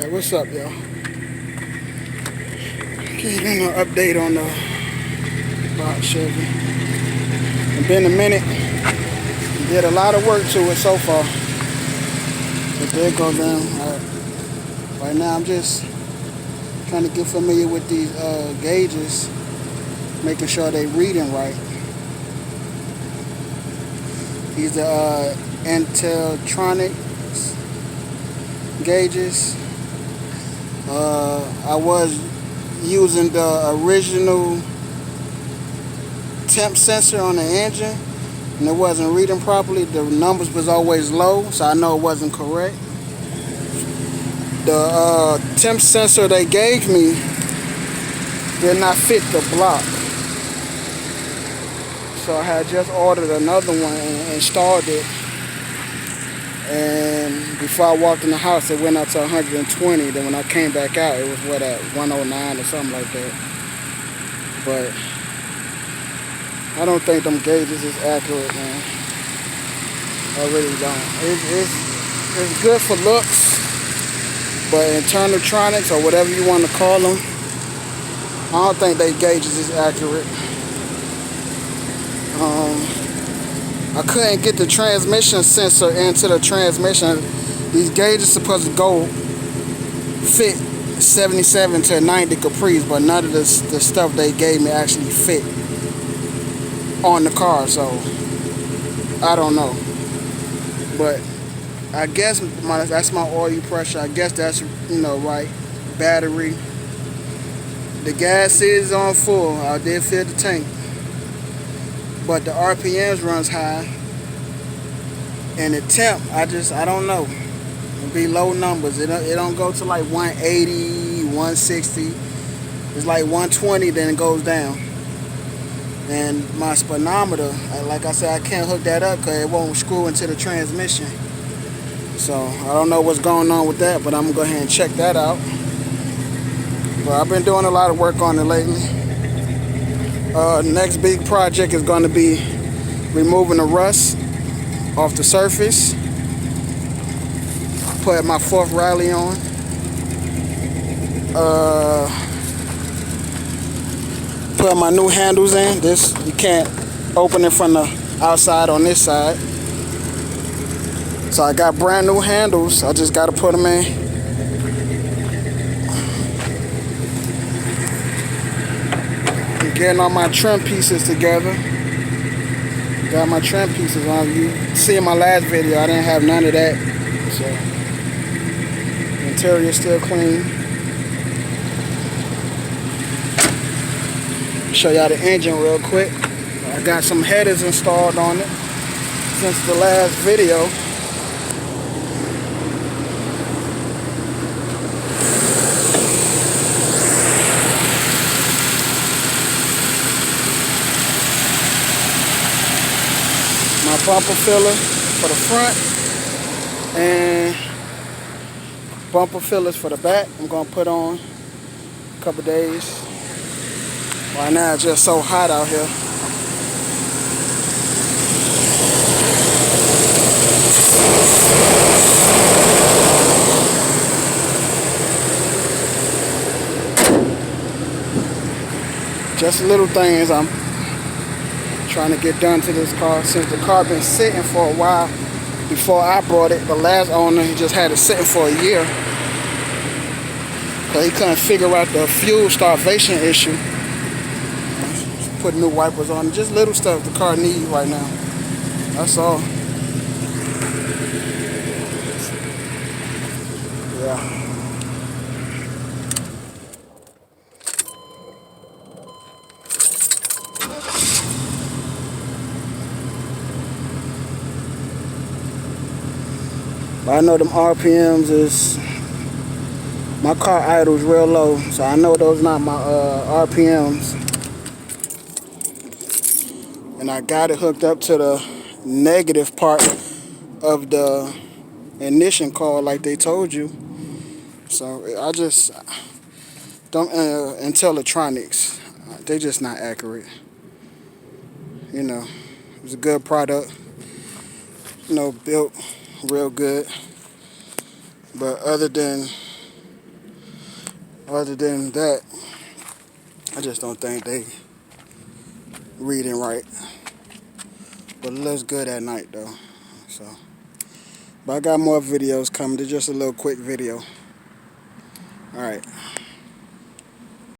Alright, what's up, y'all? Getting an update on the bout Chevy. It's been a minute. Did a lot of work to it so far. But there it goes down. Right now I'm just trying to get familiar with these gauges, making sure they reading right. These are Intellitronix gauges. I was using the original temp sensor on the engine and it wasn't reading properly. The numbers was always low, so I know it wasn't correct. The temp sensor they gave me did not fit the block, so I had just ordered another one and installed it. And before I walked in the house, it went up to 120. Then when I came back out, it was what, at 109 or something like that. But I don't think them gauges is accurate, man. I really don't. It's good for looks, but Intellitronix or whatever you want to call them, I don't think they gauges is accurate. I couldn't get the transmission sensor into the transmission. These gauges supposed to fit 77 to 90 caprice, but none of the stuff they gave me actually fit on the car, so I don't know. But I guess that's my oil pressure. I guess that's, right. Battery. The gas is on full. I did fill the tank, but the RPMs runs high, and the temp, I don't know. It'll be low numbers. It don't go to like 180, 160. It's like 120, then it goes down. And my speedometer, like I said, I can't hook that up because it won't screw into the transmission. So I don't know what's going on with that, but I'm gonna go ahead and check that out. But I've been doing a lot of work on it lately. Next big project is going to be removing the rust off the surface. Put my 4th rally on. Put my new handles in. This, you can't open it from the outside on this side. So I got brand new handles. I just got to put them in. Getting all my trim pieces together. Got my trim pieces on. You see in my last video, I didn't have none of that. So the interior is still clean. Show y'all the engine real quick. I got some headers installed on it since the last video. My bumper filler for the front and bumper fillers for the back. I'm gonna put on a couple days. Right now it's just so hot out here. Just little things I'm trying to get done to this car, since the car been sitting for a while. Before I brought it, the last owner, he just had it sitting for a year because he couldn't figure out the fuel starvation issue. Put new wipers on, just little stuff the car needs right now. That's all. Yeah. I know them RPMs is, my car idles real low, so I know those not my RPMs. And I got it hooked up to the negative part of the ignition coil like they told you. So I just don't Intellitronix. They just not accurate. It's a good product. Built real good. But other than Other than that, I just don't think they reading right. But it looks good at night though. So, but I got more videos coming. It's just a little quick video. Alright.